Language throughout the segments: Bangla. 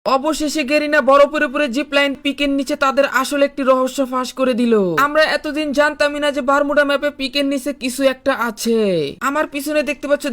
অবশেষে গেরিনা বরফের উপরে জিপ লাইন পিকের নিচে তাদের আসলে একটি রহস্য ফাঁস করে দিল। আমরা এতদিন জানতামই না যে বারমুডা ম্যাপে পিকের নিচে কিছু একটা আছে। আমার পিছনে দেখতে পাচ্ছ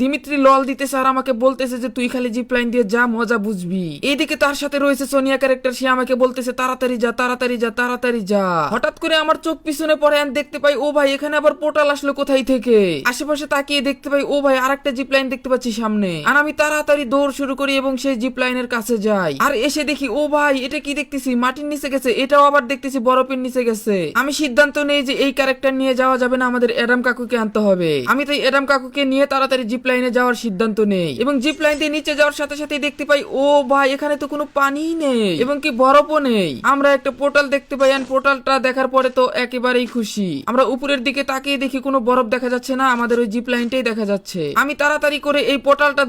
দিমিত্রি লল দিতেছে আর আমাকে বলতেছে যে তুই খালি জিপ লাইন দিয়ে যা, মজা বুঝবি। এইদিকে তার সাথে রয়েছে সোনিয়া ক্যারেক্টার, সে আমাকে বলতেছে তাড়াতাড়ি যা তাড়াতাড়ি যা তাড়াতাড়ি যা। হঠাৎ করে আমার চোখ পিছনে পড়ে আর দেখতে পাই ও ভাই এখানে আবার পোর্টাল আসলো কোথায় থেকে। আশেপাশে তাকিয়ে দেখতে পাই ও ভাই আরেকটা জিপ লাইন দেখতে পাচ্ছি সামনে। আর আমি তাড়াতাড়ি দৌড় শুরু করি এবং সেই জিপ লাইনের কাছে যাই। আর এসে দেখি ও ভাই এটা কি দেখতেছি, মাটির নিচে গেছে, এটাও আবার দেখতেছি বরফের নিচে গেছে। আমি সিদ্ধান্ত নেই যে এই ক্যারেক্টার নিয়ে যাওয়া যাবে না, আমাদের অ্যাডাম কাকুকে আনতে হবে। আমি তাই অ্যাডাম কাকুকে নিয়ে তাড়াতাড়ি জিপ লাইনে যাওয়ার সিদ্ধান্ত নেই এবং জিপ লাইন দিয়ে নিচে যাওয়ার সাথে সাথে দেখতে পাই ও ভাই এখানে তো কোনো পানি নেই এবং কি বরফও নেই। আমরা একটা পোর্টাল দেখতে পাই আর পোর্টালটা দেখার পরে তো একেবারেই খুশি। আমরা উপরের দিকে তাকিয়ে দেখি কোনো বরফ দেখা যাচ্ছে না, আমাদের ওই জিপ লাইনটাই দেখা যাচ্ছে। আমি তাড়াতাড়ি করে এই পোর্টালটা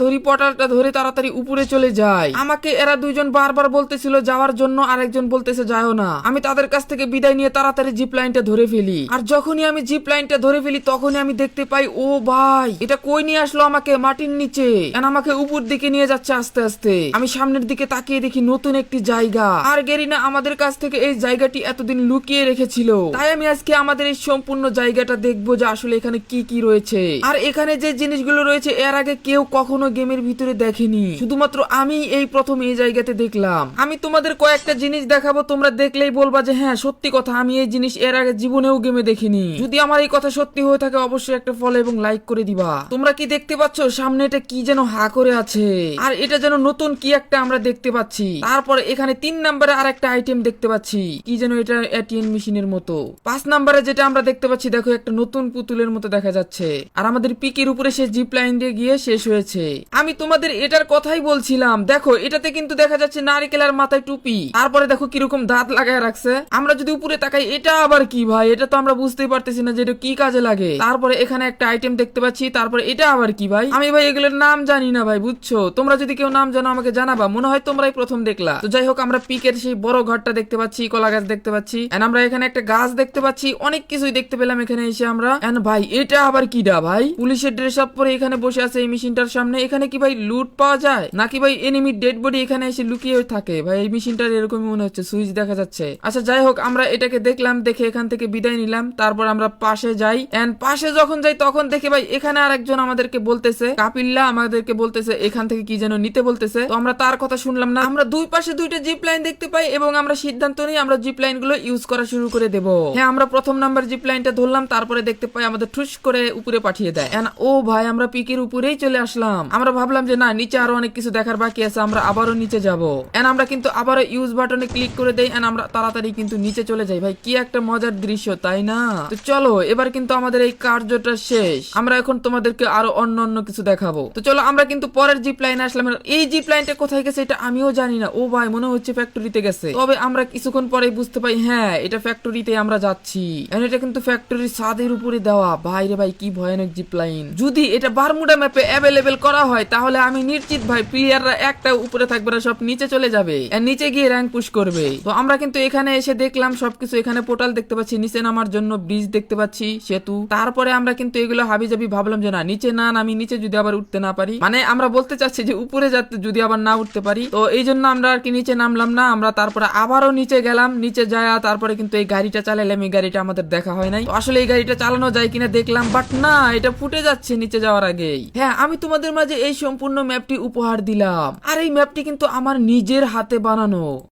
ধরে তাড়াতাড়ি উপরে চলে যাই। আমাকে এরা দুইজন বারবার বলতেছিল যাওয়ার জন্য, আরেকজন বলতেছে যাও না। আমি তাদের কাছ থেকে বিদায় নিয়ে তাড়াতাড়ি জিপ লাইনটা ধরে ফেলি। আর যখনই আমি জিপ লাইনটা ধরে ফেলি তখনই আমি দেখতে পাই ও ভাই এটা কই নিয়ে আসলো আমাকে, মাটির নিচে। আমাকে উপর দিকে নিয়ে যাচ্ছে আস্তে আস্তে। আমি সামনের দিকে তাকিয়ে দেখি নতুন একটি জায়গা। আর গেরিনা আমাদের কাছ থেকে এই জায়গাটি এতদিন লুকিয়ে রেখেছিল, তাই আমি আজকে আমাদের এই সম্পূর্ণ জায়গাটা দেখবো যে আসলে এখানে কি কি রয়েছে। আর এখানে যে জিনিসগুলো রয়েছে এর আগে কেউ কখনো গেমের ভিতরে দেখেনি, শুধুমাত্র আমি এই প্রথম এই জায়গাতে দেখলাম। আমি তোমাদের কয়েকটা জিনিস দেখাবো, তোমরা দেখলেই বলবা যে হ্যাঁ সত্যি কথা, আমি এই জিনিস এর আগে জীবনেও গেমে দেখিনি। যদি আমার এই কথা সত্যি হয়ে থাকে অবশ্যই একটা ফলো এবং লাইক করে দিবা। তোমরা কি দেখতে পাচ্ছ সামনে এটা কি যেন হা করে আছে, আর এটা যেন নতুন কি একটা আমরা দেখতে পাচ্ছি। তারপরে এখানে 3 নম্বরে আর একটা আইটেম দেখতে পাচ্ছি, কি যেন এটা এটিএম মেশিনের মতো। 5 নম্বরে যেটা আমরা দেখতে পাচ্ছি দেখো একটা নতুন পুতুলের মতো দেখা যাচ্ছে। আর আমাদের পিকের উপরে সে জিপ লাইন দিয়ে গিয়ে শেষ হয়েছে। আমি তোমাদের এটার কথাই বলছিলাম, দেখো এটাতে কিন্তু দেখা যাচ্ছে নারকেলের মাথায় টুপি, তারপরে দেখো কিরকম দাঁত লাগায় রাখছে। আমরা যদি উপরে তাকাই এটা আবার কি ভাই, এটা তো আমরা বুঝতেই পারতেছি না যে এটা কি কাজে লাগে। তারপরে এখানে একটা আইটেম দেখতে পাচ্ছি, তারপরে এটা আবার কি ভাই, আমি ভাই এগুলোর নাম জানি না ভাই, বুঝছো? তোমরা যদি কেউ নাম জানো আমাকে জানাবা, মনে হয় তোমরাই প্রথম দেখলা। তো যাই হোক আমরা পিকের সেই বড় ঘরটা দেখতে পাচ্ছি, কলা গাছ দেখতে পাচ্ছি, এন্ড আমরা এখানে একটা গাছ দেখতে পাচ্ছি, অনেক কিছুই দেখতে পেলাম এখানে এসে আমরা। এন্ড ভাই এটা আবার কিডা ভাই, পুলিশের ড্রেস আপ পরে এখানে বসে আছে এই মেশিনটার সামনে। এখানে কি ভাই লুট পাওয়া যায় নাকি ভাই এনিমি ডেড বডি এখানে এসে লুকিয়ে থাকে? ভাই এই মেশিনটার এরকমই মনে হচ্ছে, সুইচ দেখা যাচ্ছে। আচ্ছা যাই হোক আমরা এটাকে দেখলাম, দেখে এখান থেকে বিদায় নিলাম। তারপর আমরা পাশে যাই, এন্ড পাশে যখন যাই তখন দেখে ভাই এখানে আরেকজন আমাদেরকে বলতেছে, কাপিল্লা আমাদেরকে বলতেছে এখান থেকে কি যেন নিতে বলতেছে। তো আমরা তার কথা শুনলাম না, আমরা দুই পাশে দুইটা জিপ লাইন দেখতে পাই এবং আমরা সিদ্ধান্ত নিই আমরা জিপ লাইন গুলো ইউজ করা শুরু করে দেব। হ্যাঁ আমরা প্রথম নাম্বার জিপ লাইনটা ধরলাম, তারপরে দেখতে পাই আমাদের ঠুস করে উপরে পাঠিয়ে দেয়। ও ভাই আমরা পিকের উপরেই চলে আসলাম। আমরা ভাবলাম যে না নিচে আরো অনেক কিছু দেখার বাকি আছে, আমরা আবারও নিচে যাবো। এন্ড আমরা কিন্তু আবারও ইউজ বাটনে ক্লিক করে দেই, এন্ড আমরা তাড়াতাড়ি কিন্তু নিচে চলে যাই। ভাই কি একটা মজার দৃশ্য তাই না? তো চলো এবার কিন্তু আমাদের এই কার্যটা শেষ, আমরা এখন তোমাদেরকে আরো অন্য কিছু দেখাবো। তো চলো আমরা কিন্তু পরের জিপ লাইনে আসলাম। এই জিপ লাইনটা কোথায় গেছে এটা আমিও জানি না। ও ভাই মনে হচ্ছে ফ্যাক্টরিতে গেছে, তবে আমরা কিছুক্ষণ পরে বুঝতে পাই হ্যাঁ এটা ফ্যাক্টরিতে আমরা যাচ্ছি। এটা কিন্তু ফ্যাক্টরির ছাদের উপরে দেওয়া। ভাই রে ভাই কি ভয়ানক জিপ লাইন। যদি এটা বারমুডা ম্যাপে অ্যাভেলেবেল করা হয় তাহলে আমি নিশ্চিত ভাই প্লেয়াররা একটা উপরে থাকবে না, সব নিচে চলে যাবে, নিচে গিয়ে র্যাঙ্ক পুশ করবে। তো আমরা কিন্তু এখানে এসে দেখলাম সবকিছু, এখানে পোর্টাল দেখতে পাচ্ছি, নিচে নামার জন্য ব্রিজ দেখতে পাচ্ছি, সেতু। তারপরে আমরা কিন্তু এগুলো হাবিজাবি ভাবলাম যে না নিচে না নামি, নিচে যদি আবার উঠতে না পারি, মানে আমরা বলতে চাচ্ছি যে উপরে যাতে যদি আবার না উঠতে পারি, তো এই জন্য আমরা আর কি নিচে নামলাম না। আমরা তারপরে আবারও নিচে গেলাম, নিচে যায় তারপরে কিন্তু এই গাড়িটা চালালাম। এই গাড়িটা আমাদের দেখা হয় নাই, আসলে এই গাড়িটা চালানো যায় কিনা দেখলাম, বাট না এটা ফুটে যাচ্ছে নিচে যাওয়ার আগেই। হ্যাঁ আমি তোমাদের মাঝে এই সম্পূর্ণ ম্যাপটি উপহার দিলাম, আর এই ম্যাপটি কিন্তু আমার নিজের হাতে বানানো।